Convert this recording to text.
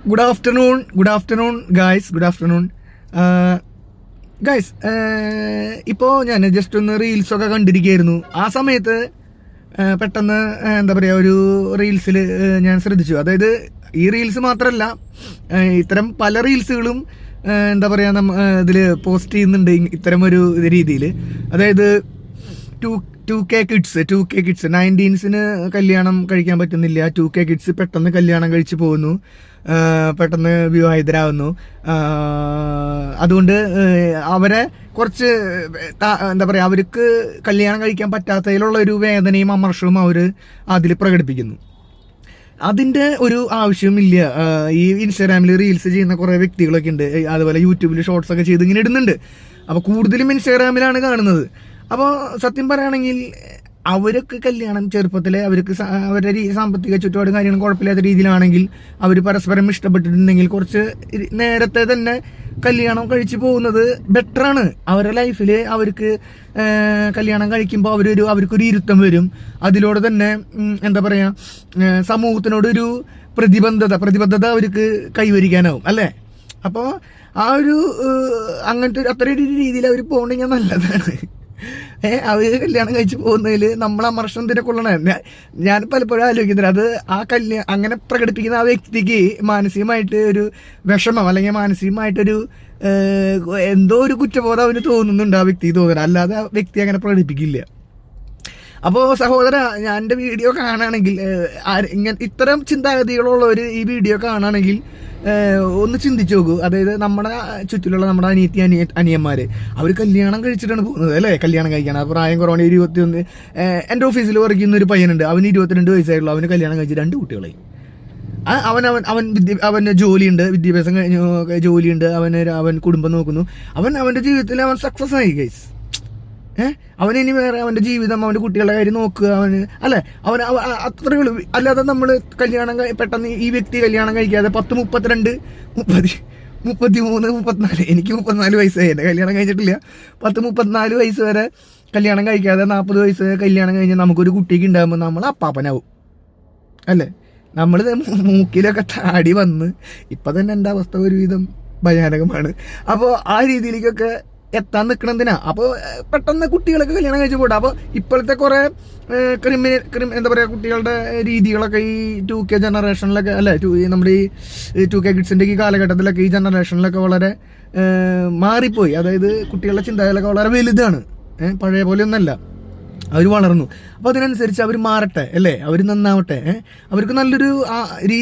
Good afternoon, guys. Good afternoon. Guys, ഇപ്പോൾ ഞാൻ just ഒന്ന് റീൽസൊക്കെ കണ്ടിരിക്കുകയായിരുന്നു. ആ സമയത്ത് പെട്ടെന്ന് എന്താ പറയുക, ഒരു റീൽസിൽ ഞാൻ ശ്രദ്ധിച്ചു. അതായത് ഈ റീൽസ് മാത്രമല്ല, ഇത്തരം പല റീൽസുകളും എന്താ പറയുക ഇതിൽ പോസ്റ്റ് ചെയ്യുന്നുണ്ട് ഇത്തരം ഒരു രീതിയിൽ. അതായത് 2K കിഡ്സ് 19-ന് കല്യാണം കഴിക്കാൻ പറ്റുന്നില്ല. 2K കിഡ്സ് പെട്ടെന്ന് കല്യാണം കഴിച്ച് പോകുന്നു, പെട്ടെന്ന് വിവാഹിതരാകുന്നു. അതുകൊണ്ട് അവരെ കുറച്ച് എന്താ പറയുക, അവർക്ക് കല്യാണം കഴിക്കാൻ പറ്റാത്തതിലുള്ള ഒരു വേദനയും അമർഷവും അവർ അതിൽ പ്രകടിപ്പിക്കുന്നു. അതിൻ്റെ ഒരു ആവശ്യമില്ല. ഈ ഇൻസ്റ്റാഗ്രാമിൽ റീൽസ് ചെയ്യുന്ന കുറേ വ്യക്തികളൊക്കെ ഉണ്ട്, അതുപോലെ യൂട്യൂബിൽ ഷോർട്സ് ഒക്കെ ചെയ്ത് ഇങ്ങനെ ഇടുന്നുണ്ട്. അപ്പോൾ കൂടുതലും ഇൻസ്റ്റാഗ്രാമിലാണ് കാണുന്നത്. അപ്പോൾ സത്യം പറയുകയാണെങ്കിൽ അവരൊക്കെ കല്യാണം ചെറുപ്പത്തിലെ അവർക്ക് അവരുടെ സാമ്പത്തിക ചുറ്റുപാടും കാര്യങ്ങളും കുഴപ്പമില്ലാത്ത രീതിയിലാണെങ്കിൽ അവർ പരസ്പരം ഇഷ്ടപ്പെട്ടിട്ടുണ്ടെങ്കിൽ കുറച്ച് നേരത്തെ തന്നെ കല്യാണം കഴിച്ചു പോകുന്നത് ബെറ്ററാണ്. അവരുടെ ലൈഫിൽ അവർക്ക് കല്യാണം കഴിക്കുമ്പോൾ അവർക്കൊരു ഇരുത്തം വരും. അതിലൂടെ തന്നെ എന്താ പറയുക, സമൂഹത്തിനോടൊരു പ്രതിബദ്ധത അവർക്ക് കൈവരിക്കാനാവും, അല്ലേ? അപ്പോൾ ആ ഒരു അങ്ങനത്തെ അത്ര ഒരു രീതിയിൽ അവർ പോകണമെങ്കിൽ നല്ലതാണ്. അവർ കല്യാണം കഴിച്ച് പോകുന്നതിൽ നമ്മൾ അമർഷണത്തിനെ കൊള്ളണം. ഞാൻ പലപ്പോഴും ആലോചിക്കുന്നത് അത് അങ്ങനെ പ്രകടിപ്പിക്കുന്ന ആ വ്യക്തിക്ക് മാനസികമായിട്ട് ഒരു വിഷമം അല്ലെങ്കിൽ മാനസികമായിട്ടൊരു എന്തോ ഒരു കുറ്റബോധം അവന് തോന്നുന്നുണ്ട്, ആ വ്യക്തിക്ക് തോന്നുന്നത്. അല്ലാതെ ആ വ്യക്തി അങ്ങനെ പ്രകടിപ്പിക്കില്ല. അപ്പോൾ സഹോദര, ഞാൻ എൻ്റെ വീഡിയോ കാണുകയാണെങ്കിൽ ഇത്തരം ചിന്താഗതികളുള്ളവർ ഈ വീഡിയോ കാണുകയാണെങ്കിൽ ഒന്ന് ചിന്തിച്ചു നോക്കൂ. അതായത് നമ്മുടെ ചുറ്റിലുള്ള നമ്മുടെ അനിയന്മാർ അവർ കല്യാണം കഴിച്ചിട്ടാണ് പോകുന്നത്, അല്ലേ? കല്യാണം കഴിക്കണം, പ്രായം കുറവാണ്. 21. എൻ്റെ ഓഫീസിൽ വർക്ക് ചെയ്യുന്ന ഒരു പയ്യനുണ്ട്, അവന് 22 വയസ്സായിട്ടുള്ളൂ. അവന് കല്യാണം കഴിച്ച് 2 കുട്ടികളായി. അവന് ജോലിയുണ്ട്, വിദ്യാഭ്യാസം കഴിഞ്ഞു, ജോലിയുണ്ട്, അവൻ കുടുംബം നോക്കുന്നു. അവൻ്റെ ജീവിതത്തിൽ അവൻ സക്സസ് ആയി ഗൈസ്. അവനിനി വേറെ അവൻ്റെ ജീവിതം, അവൻ്റെ കുട്ടികളുടെ കാര്യം നോക്കുക, അല്ലേ? അത്രയേ ഉള്ളൂ. അല്ലാതെ നമ്മൾ പെട്ടെന്ന് ഈ വ്യക്തി കല്യാണം കഴിക്കാതെ 10, 32, 30, 33, 34, എനിക്ക് 34 വയസ്സായി, എൻ്റെ കല്യാണം കഴിഞ്ഞിട്ടില്ല. 10, 34 വയസ്സ് വരെ കല്യാണം കഴിക്കാതെ 40 വയസ്സ് കല്യാണം കഴിഞ്ഞാൽ നമുക്കൊരു കുട്ടിക്ക് ഉണ്ടാകുമ്പോൾ നമ്മൾ അപ്പാപ്പനാവും, അല്ലേ? നമ്മൾ മൂക്കിലൊക്കെ താടി വന്ന് ഇപ്പം തന്നെ എൻ്റെ അവസ്ഥ ഒരുവിധം ഭയാനകമാണ്. അപ്പോൾ ആ രീതിയിലേക്കൊക്കെ എത്താൻ നിൽക്കണെന്തിനാ? അപ്പോൾ പെട്ടെന്ന് കുട്ടികളൊക്കെ കല്യാണം കഴിച്ച് പോട്ടെ. അപ്പോൾ ഇപ്പോഴത്തെ കുറേ എന്താ പറയുക, കുട്ടികളുടെ രീതികളൊക്കെ ഈ 2K ജനറേഷനിലൊക്കെ, അല്ലേ, നമ്മുടെ ഈ 2K കിഡ്സിൻ്റെ ഈ കാലഘട്ടത്തിലൊക്കെ ഈ ജനറേഷനിലൊക്കെ വളരെ മാറിപ്പോയി. അതായത് കുട്ടികളുടെ ചിന്തകളൊക്കെ വളരെ വലുതാണ്, പഴയ പോലെ ഒന്നല്ല. അവർ വളർന്നു. അപ്പോൾ അതിനനുസരിച്ച് അവർ മാറട്ടെ, അല്ലേ? അവർ നന്നാവട്ടെ, അവർക്ക് നല്ലൊരു രീതി